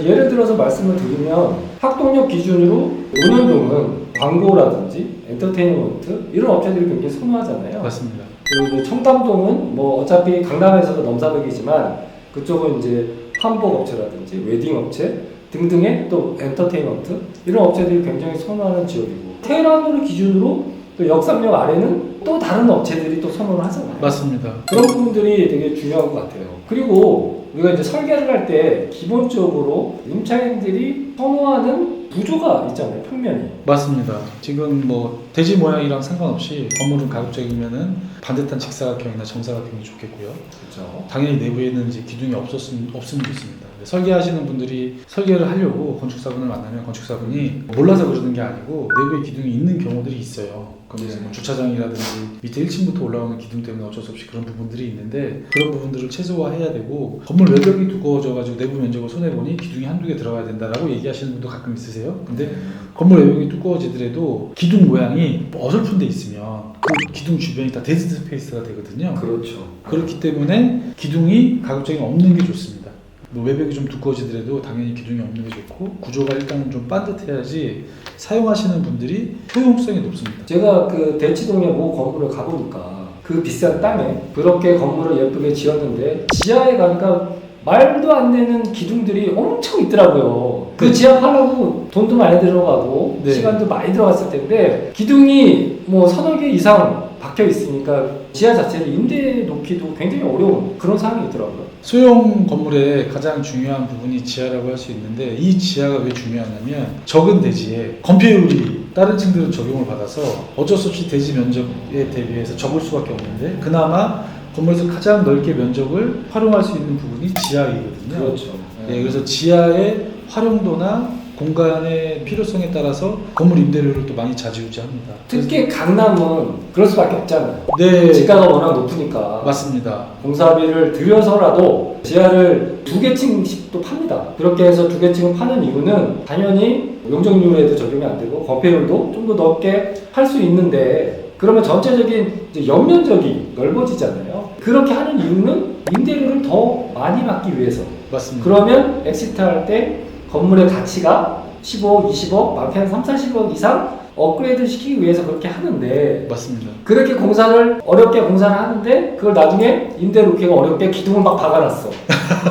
예를 들어서 말씀을 드리면 학동력 기준으로 논현동은 광고라든지 엔터테인먼트 이런 업체들이 굉장히 선호하잖아요. 맞습니다. 그리고 이제 청담동은 뭐 어차피 강남에서도 넘사벽이지만 그쪽은 이제 한복 업체라든지 웨딩 업체 등등의 또 엔터테인먼트 이런 업체들이 굉장히 선호하는 지역이고 테헤란을 기준으로 또 역삼역 아래는 또 다른 업체들이 또 선호를 하잖아요. 맞습니다. 그런 부분들이 되게 중요한 것 같아요. 그리고 우리가 이제 설계를 할 때 기본적으로 임차인들이 선호하는 구조가 있잖아요, 평면이. 맞습니다. 지금 뭐 대지 모양이랑 상관없이 건물은 가급적이면은 반듯한 직사각형이나 정사각형이 좋겠고요. 그렇죠. 당연히 내부에는 이제 기둥이 없으면 좋습니다. 설계하시는 분들이 설계를 하려고 건축사분을 만나면 건축사분이 몰라서 그러는 게 아니고 내부에 기둥이 있는 경우들이 있어요. 그래서 뭐 주차장이라든지 밑에 1층부터 올라오는 기둥 때문에 어쩔 수 없이 그런 부분들이 있는데 그런 부분들을 최소화해야 되고 건물 외벽이 두꺼워져가지고 내부 면적을 손해보니 기둥이 한두 개 들어가야 된다라고 얘기하시는 분도 가끔 있으세요. 근데 건물 외벽이 두꺼워지더라도 기둥 모양이 어설픈 데 있으면 그 기둥 주변이 다 데드 스페이스가 되거든요. 그렇죠. 그렇기 때문에 기둥이 가급적이 없는 게 좋습니다. 뭐 외벽이 좀 두꺼워지더라도 당연히 기둥이 없는 게 좋고 구조가 일단은 좀 반듯해야지 사용하시는 분들이 효용성이 높습니다. 제가 그 대치동에 모 건물을 가보니까 그 비싼 땅에 그렇게 건물을 예쁘게 지었는데 지하에 가니까 말도 안 되는 기둥들이 엄청 있더라고요. 그 지하 하려고 돈도 많이 들어가고 네. 시간도 많이 들어갔을 텐데 기둥이 뭐 서너 개 이상 박혀 있으니까 지하 자체를 임대해 놓기도 굉장히 어려운 그런 상황이 있더라고요. 소형 건물의 가장 중요한 부분이 지하라고 할 수 있는데 이 지하가 왜 중요하냐면 적은 대지에 건폐율이 다른 층들은 적용을 받아서 어쩔 수 없이 대지 면적에 대비해서 적을 수밖에 없는데 그나마 건물에서 가장 넓게 면적을 활용할 수 있는 부분이 지하이거든요. 그렇죠. 네, 그래서 지하의 활용도나 공간의 필요성에 따라서 건물 임대료를 또 많이 좌지우지합니다. 특히 강남은 그럴 수밖에 없잖아요. 네, 지가가 워낙 높으니까 맞습니다. 공사비를 들여서라도 지하를 2개층씩 또 팝니다. 그렇게 해서 2개층을 파는 이유는 당연히 용적률에도 적용이 안 되고 건폐율도 좀 더 넓게 팔 수 있는데 그러면 전체적인 이제 연면적이 넓어지잖아요. 그렇게 하는 이유는 임대료를 더 많이 받기 위해서. 맞습니다. 그러면 엑시트할 때 건물의 가치가 15억, 20억, 많게는 3, 40억 이상 업그레이드 시키기 위해서 그렇게 하는데 맞습니다. 그렇게 공사를 어렵게 공사를 하는데 그걸 나중에 임대 놓기가 어렵게 기둥을 막 박아놨어.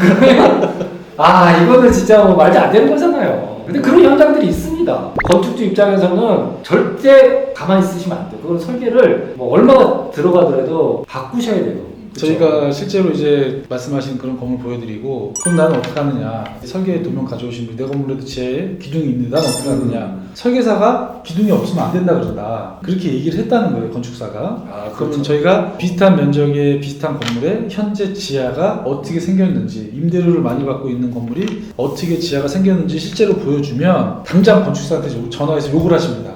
그러면 아 이거는 진짜 뭐 말도 안 되는 거잖아요. 근데 그런 현장들이 있습니다. 건축주 입장에서는 절대 가만히 있으시면 안 돼요. 그건 설계를 뭐 얼마가 들어가더라도 바꾸셔야 돼요. 그쵸? 저희가 실제로 이제 말씀하신 그런 건물 보여드리고 그럼 나는 어떻게 하느냐 설계 도면 가져오신 분 내 건물에도 지하에 기둥이 있는데 나는 어떻게 하느냐 설계사가 기둥이 없으면 안 된다 그런다 그렇게 얘기를 했다는 거예요 건축사가. 아, 그러면 그렇죠. 저희가 비슷한 면적의 비슷한 건물에 현재 지하가 어떻게 생겼는지 임대료를 많이 받고 있는 건물이 어떻게 지하가 생겼는지 실제로 보여주면 당장 건축사한테 전화해서 욕을 하십니다.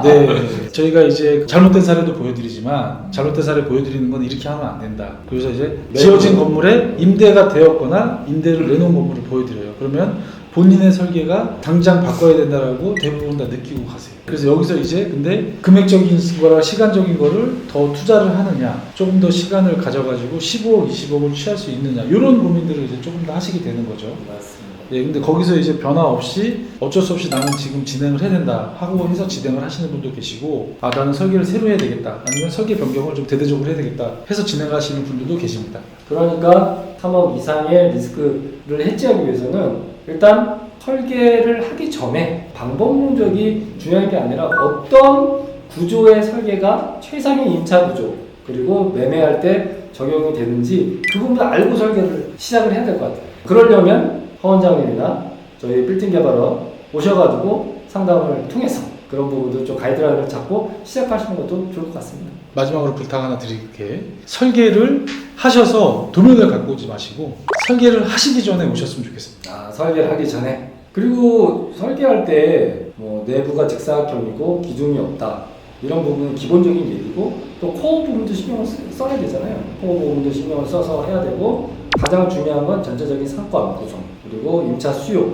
네, 저희가 이제 잘못된 사례도 보여드리지만 잘못된 사례 보여드리는 건 이렇게 하면 안 된다. 그래서 이제 지어진 건물에 임대가 되었거나 임대를 내놓은 건물을 보여드려요. 그러면 본인의 설계가 당장 바꿔야 된다라고 대부분 다 느끼고 가세요. 그래서 여기서 이제 근데 금액적인 거랑 시간적인 거를 더 투자를 하느냐, 조금 더 시간을 가져가지고 15억, 20억을 취할 수 있느냐 이런 고민들을 이제 조금 더 하시게 되는 거죠. 맞습니다. 예, 근데 거기서 이제 변화 없이 어쩔 수 없이 나는 지금 진행을 해야 된다 하고 해서 진행을 하시는 분도 계시고 아 나는 설계를 새로 해야 되겠다 아니면 설계 변경을 좀 대대적으로 해야 되겠다 해서 진행하시는 분들도 계십니다. 그러니까 3억 이상의 리스크를 해지하기 위해서는 일단 설계를 하기 전에 방법론적이 중요한 게 아니라 어떤 구조의 설계가 최상의 임차 구조 그리고 매매할 때 적용이 되는지 그 부분을 알고 설계를 시작을 해야 될 것 같아요. 그러려면 허 원장님이나 저희 빌딩 개발업 오셔가지고 상담을 통해서 그런 부분도 좀 가이드라인을 잡고 시작하시는 것도 좋을 것 같습니다. 마지막으로 부탁 하나 드릴게. 설계를 하셔서 도면을 갖고 오지 마시고 설계를 하시기 전에 오셨으면 좋겠습니다. 아, 설계를 하기 전에. 그리고 설계할 때 뭐 내부가 직사각형이고 기둥이 없다 이런 부분은 기본적인 얘기고 또 코어 부분도 신경을 써야 되잖아요. 코어 부분도 신경을 써서 해야 되고 가장 중요한 건 전체적인 상권 구성 그리고 임차 수요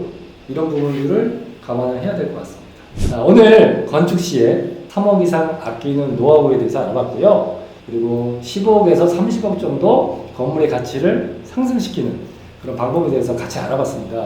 이런 부분들을 감안을 해야 될 것 같습니다. 자, 오늘 건축 시에 3억 이상 아끼는 노하우에 대해서 알아봤고요. 그리고 15억에서 30억 정도 건물의 가치를 상승시키는 그런 방법에 대해서 같이 알아봤습니다.